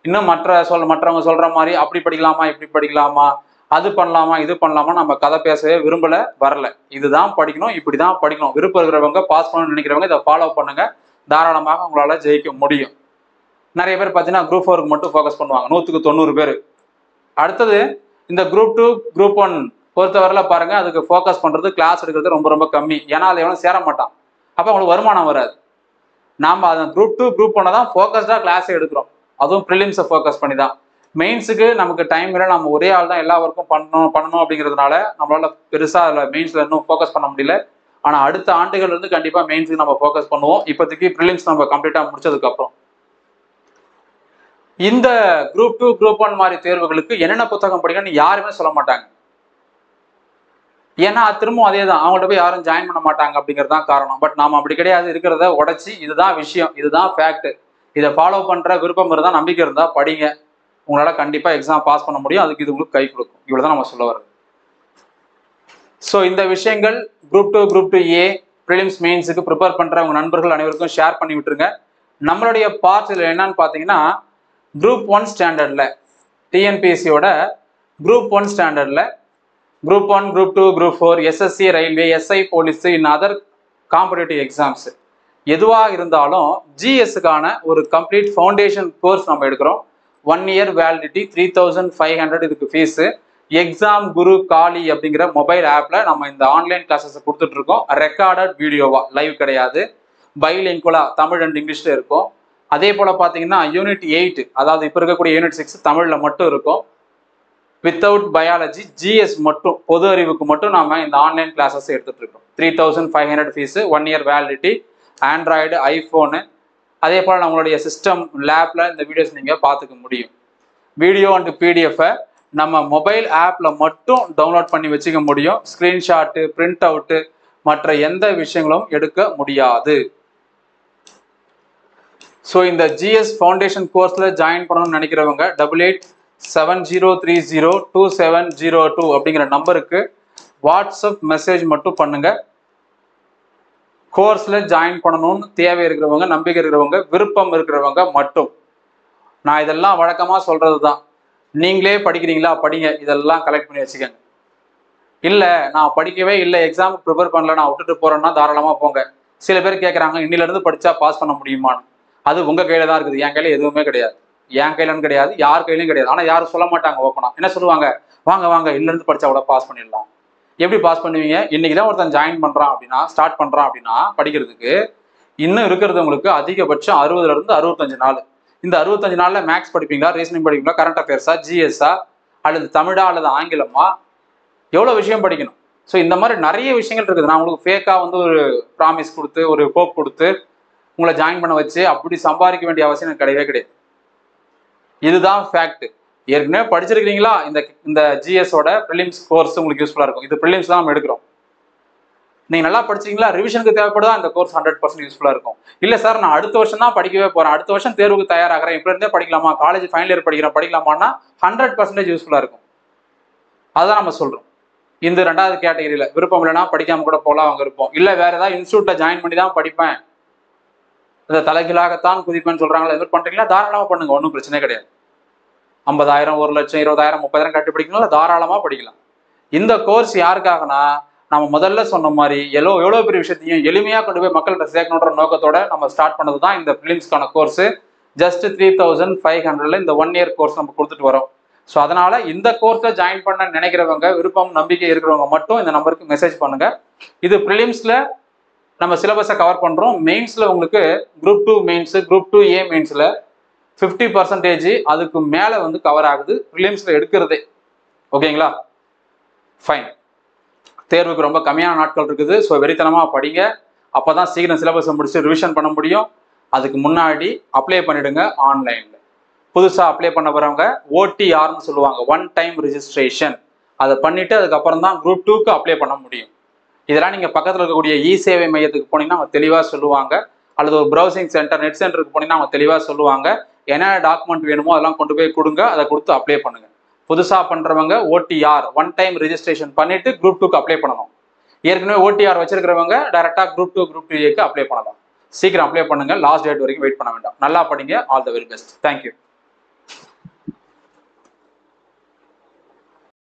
இன்னும் மற்றவங்க சொல்ற மாதிரி அப்படி படிக்கலாமா, இப்படி படிக்கலாமா, அது பண்ணலாமா, இது பண்ணலாமா, நம்ம கதை பேசவே விரும்பல, வரல. இதுதான் படிக்கணும், இப்படிதான் படிக்கணும். விருப்பம் இருக்கிறவங்க, பாஸ் பண்ணணும்னு நினைக்கிறவங்க இதை ஃபாலோ பண்ணுங்க. தாராளமாக உங்களால ஜெயிக்க முடியும். நிறைய பேர் பார்த்தீங்கன்னா குரூப் 4க்கு மட்டும் ஃபோக்கஸ் பண்ணுவாங்க, 100க்கு 90 பேர். அடுத்தது இந்த குரூப் 2 குரூப் 1 பொறுத்தவரையில பாருங்க, அதுக்கு ஃபோக்கஸ் பண்றது, கிளாஸ் எடுக்கிறது ரொம்ப ரொம்ப கம்மி. ஏன்னா அது எவனும் சேர மாட்டான், அப்போ அவங்களுக்கு வருமானம் வராது. நாம அதை குரூப் 2 குரூப் 1 தான் ஃபோக்கஸ்டா கிளாஸே எடுக்கிறோம், அதுவும் ப்ரிலிம்ஸை ஃபோக்கஸ் பண்ணி தான். மெயின்ஸுக்கு நமக்கு டைம் இல்லை, நம்ம ஒரே ஆள் தான் எல்லா ஒர்க்கும் பண்ணணும் அப்படிங்கிறதுனால நம்மளால பெருசா அதில் மெயின்ஸ்ல இன்னும் ஃபோக்கஸ் பண்ண முடியல. ஆனா அடுத்த ஆண்டுகள் வந்து கண்டிப்பா மெயின்ஸுக்கு நம்ம ஃபோக்கஸ் பண்ணுவோம். இப்போதைக்கு ப்ரிலிம்ஸ் நம்ம கம்ப்ளீட்டா முடிச்சதுக்கு அப்புறம் இந்த குரூப் 2 குரூப் 1 மாதிரி தேர்வுகளுக்கு என்னென்ன புத்தகம் படிக்கணும்னு யாருமே சொல்ல மாட்டாங்க. ஏன்னா திரும்பவும் அதே தான், அவங்கள்ட்ட போய் யாரும் ஜாயின் பண்ண மாட்டாங்க அப்படிங்கிறது தான் காரணம். பட் நாம அப்படி கிடையாது. இருக்கிறத உடைச்சி இதுதான் விஷயம், இதுதான் ஃபேக்ட், இதை ஃபாலோ பண்ற விருப்பம் இருந்தா, நம்பிக்கை இருந்தா படிங்க. உங்களால கண்டிப்பா எக்ஸாம் பாஸ் பண்ண முடியும். அதுக்கு இது உங்களுக்கு கை கொடுக்கும். இவ்வளவுதான் நம்ம சொல்ல வர்றது. ஸோ இந்த விஷயங்கள் குரூப் 2 குரூப் 2A ப்ரிலிம்ஸ் மெயின்ஸுக்கு ப்ரிப்பேர் பண்ற உங்க நண்பர்கள் அனைவருக்கும் ஷேர் பண்ணி விட்டுருங்க. நம்மளுடைய பார்ட் இதில் என்னன்னு பார்த்தீங்கன்னா, குரூப் 1 ஸ்டாண்டர்ட்ல டிஎன்பிஎஸ்சியோட குரூப் 1 ஸ்டாண்டர்ட்ல group 1 group 2 group 4 SSC railway SI police in other competitive exams எதுவாக இருந்தாலும் ஜிஎஸ்க்கான ஒரு கம்ப்ளீட் ஃபவுண்டேஷன் கோர்ஸ் நம்ம எடுக்கிறோம். 1 இயர் வேலிடிட்டி, 3500 இதுக்கு ஃபீஸு. எக்ஸாம் குரு காலி அப்படிங்கிற மொபைல் ஆப்ல நம்ம இந்த ஆன்லைன் கிளாஸஸ் கொடுத்துட்டு இருக்கோம். ரெக்கார்டட் வீடியோவா, லைவ் கிடையாது, பைலிங்குவலா தமிழ் அண்ட் இங்கிலீஷ்ல இருக்கும். அதே போல பாத்தீங்கன்னா யூனிட் 8, அதாவது இப்ப இருக்கக்கூடிய யூனிட் 6 தமிழ்ல மட்டும் இருக்கும். வித்தவுட் பயாலஜி, ஜிஎஸ் மட்டும், பொது அறிவுக்கு மட்டும் நாம இந்த ஆன்லைன் கிளாஸஸ் எடுத்துட்டு இருக்கோம். 3500 fees, 1 year validity, Android, iPhone. அதே போல் நம்மளுடைய சிஸ்டம் லேப்ல இந்த வீடியோஸ் நீங்க பார்த்துக்க முடியும். வீடியோ அண்ட் பிடிஎஃப் நம்ம மொபைல் ஆப்ல மட்டும் டவுன்லோட் பண்ணி வச்சுக்க முடியும். ஸ்கிரீன்ஷாட்டு, பிரிண்ட் அவுட்டு, மற்ற எந்த விஷயங்களும் எடுக்க முடியாது. ஸோ இந்த ஜிஎஸ் ஃபவுண்டேஷன் கோர்ஸ்ல ஜாயின் பண்ணணும்னு நினைக்கிறவங்க 8870302702 அப்படிங்கிற நம்பருக்கு வாட்ஸ்அப் மெசேஜ் மட்டும் பண்ணுங்க. கோர்ஸ்ல ஜாயின் பண்ணணும்னு தேவை இருக்கிறவங்க, நம்பிக்கை இருக்கிறவங்க, விருப்பம் இருக்கிறவங்க மட்டும். நான் இதெல்லாம் வழக்கமா சொல்றது தான். நீங்களே படிக்கிறீங்களா, படிங்க, இதெல்லாம் கலெக்ட் பண்ணி வச்சுக்கோங்க. இல்ல நான் படிக்கவே இல்லை, எக்ஸாமுக்கு ப்ரிப்பேர் பண்ணல, நான் விட்டுட்டு போறேன்னா தாராளமா போங்க. சில பேர் கேட்கறாங்க இன்னில இருந்து படிச்சா பாஸ் பண்ண முடியுமான்னு. அது உங்க கையில தான் இருக்குது, என் கையில எதுவுமே கிடையாது. என் கையிலன்னு கிடையாது, யார் கையிலும் கிடையாது. ஆனா யாரும் சொல்ல மாட்டாங்க ஓப்பனா. என்ன சொல்லுவாங்க, வாங்க வாங்க இல்ல இருந்து படிச்சா கூட பாஸ் பண்ணிடலாம். எப்படி பாஸ் பண்ணுவீங்க? இன்னைக்குதான் ஒருத்தன் ஜாயின் பண்றான் அப்படின்னா, ஸ்டார்ட் பண்றான் அப்படின்னா படிக்கிறதுக்கு, இன்னும் இருக்கிறது உங்களுக்கு அதிகபட்சம் 60ல இருந்து 65 நாள். இந்த 65 நாள்ல மேக்ஸ் படிப்பீங்களா, ரீசனிங் படிப்பீங்களா, கரண்ட் அஃபேர்ஸா, ஜிஎஸ்ஆ, அல்லது தமிழா அல்லது ஆங்கிலமா, எவ்வளவு விஷயம் படிக்கணும். ஸோ இந்த மாதிரி நிறைய விஷயங்கள் இருக்குது. நான் உங்களுக்கு ஃபேக்கா வந்து ஒரு ப்ராமிஸ் கொடுத்து, ஒரு ஹோப் கொடுத்து உங்களை ஜாயின் பண்ண வச்சு அப்படி சம்பாதிக்க வேண்டிய அவசியம் எனக்கு கிடையவே கிடையாது. இதுதான் ஃபேக்ட். ஏற்கனவே படிச்சிருக்கீங்களா, இந்த ஜிஎஸோட ப்ரிலிம்ஸ் கோர்ஸ் உங்களுக்கு யூஸ்ஃபுல்லா இருக்கும். இது ப்ரிலிம்ஸ் தான் நம்ம எடுக்கிறோம். நீங்க நல்லா படிச்சீங்களா, ரிவிஷனுக்கு தேவைப்படுதா, இந்த கோர்ஸ் 100% யூஸ்ஃபுல்லா இருக்கும். இல்ல சார் நான் அடுத்த வருஷம் தான் படிக்கவே போறேன், அடுத்த வருஷம் தேர்வுக்கு தயாராகிறேன், இப்ப இருந்தே படிக்கலாமா, காலேஜ் ஃபைனல் இயர் படிக்கிறேன் படிக்கலாமான்னா 100% யூஸ்ஃபுல்லா இருக்கும். அதான் நம்ம சொல்றோம். இந்த 2வது கேட்டகரியில விருப்பம் இல்லைன்னா படிக்காம கூட போலாம், அவங்க இருப்போம். இல்ல வேற ஏதாவது இன்ஸ்டியூட்ல ஜாயின் பண்ணி தான் படிப்பேன், இந்த தலைகீழாகத்தான் குதிப்பேன்னு சொல்றாங்களா, எது பண்றீங்களா தாராளமா பண்ணுங்க, ஒன்றும் பிரச்சனை கிடையாது. 50,000 1 லட்சம் 20,000 30,000 கட்டி படிக்கணும், தாராளமா படிக்கலாம். இந்த கோர்ஸ் யாருக்காகனா, நம்ம முதல்ல சொன்ன மாதிரி எவ்வளவு பெரிய விஷயத்தையும் எளிமையா கொண்டு போய் மக்கள்கிட்ட சேர்க்கணுன்ற நோக்கத்தோட நம்ம ஸ்டார்ட் பண்ணது தான் இந்த பிலிம்ஸ்க்கான கோர்ஸ். ஜஸ்ட் 3,500ல இந்த 1 இயர் கோர்ஸ் நம்ம கொடுத்துட்டு வரோம். ஸோ அதனால இந்த கோர்ஸை ஜாயின் பண்ண நினைக்கிறவங்க, விருப்பம் நம்பிக்கை இருக்கிறவங்க மட்டும் இந்த நம்பருக்கு மெசேஜ் பண்ணுங்க. இது ப்ரிலிம்ஸ்ல நம்ம சிலபஸை கவர் பண்றோம். மெயின்ஸ்ல உங்களுக்கு குரூப் 2 மெயின்ஸ், குரூப் 2A மெயின்ஸ்ல 50% அதுக்கு மேல வந்து கவர் ஆகுது ப்ரிலிம்ஸ்ல எடுக்கிறதே. ஓகேங்களா, ஃபைன். தேர்வுக்கு ரொம்ப கம்மியான நாட்கள் இருக்குது. ஸோ வெறித்தனமா படிங்க, அப்பதான் சீக்கிரம் சிலபஸை முடிச்சு ரிவிஷன் பண்ண முடியும். அதுக்கு முன்னாடி அப்ளை பண்ணிடுங்க ஆன்லைன்ல. புதுசா அப்ளை பண்ண வரவங்க OTRன்னு சொல்லுவாங்க, ஒன் டைம் ரிஜிஸ்ட்ரேஷன். அதை பண்ணிட்டு அதுக்கப்புறம் தான் குரூப் 2க்கு அப்ளை பண்ண முடியும். இதெல்லாம் நீங்க பக்கத்தில் இருக்கக்கூடிய சேவை மையத்துக்கு போனீங்கன்னா அவங்க தெளிவா சொல்லுவாங்க, அல்லது ஒரு ப்ரௌசிங் சென்டர், நெட் சென்டருக்கு போனீங்கன்னா அவங்க தெளிவா சொல்லுவாங்க. என்ன டாக்குமெண்ட் வேணுமோ அதெல்லாம் கொண்டு போய் கொடுங்க, அதை கொடுத்து அப்ளை பண்ணுங்க. புதுசா பண்றவங்க OTR ஒன் டைம் ரிஜிஸ்ட்ரேஷன் பண்ணிட்டு குரூப் 2க்கு அப்ளை பண்ணணும். ஏற்கனவே OTR வச்சிருக்கிறவங்க டைரக்டா குரூப் 2 குரூப் 2Aக்கு அப்ளை பண்ணலாம். சீக்கிரம் அப்ளை பண்ணுங்க, லாஸ்ட் டேட் வரைக்கும் வெயிட் பண்ண வேண்டாம். நல்லா படிங்க. All the very best. Thank you.